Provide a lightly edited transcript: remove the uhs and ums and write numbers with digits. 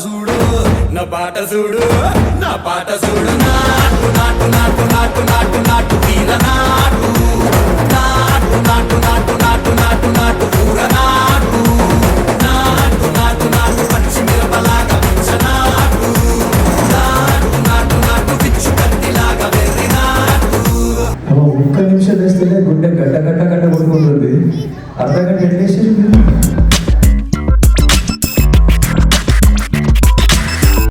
చూడు నా పాట చూడు నా పాట చూడు నాటు నాటు నాటు నాటు నాటు నాటు తీర నాటు నాటు నాటు నాటు నాటు నాటు నాటు పూర నాటు నాటు నాటు నాటు పచ్చి మిరపలాగా పిచ్చ నాటు నాటు నాటు నాటు పిచ్చు కత్తిలాగా వెర్రి నాటు. ఒక్క నిమిషం వేస్తేనే గుండె గడ్డ గడ్డ గడ్డ కొట్టుకుంటుంది. అర్ధగంట ఎట్లేసారు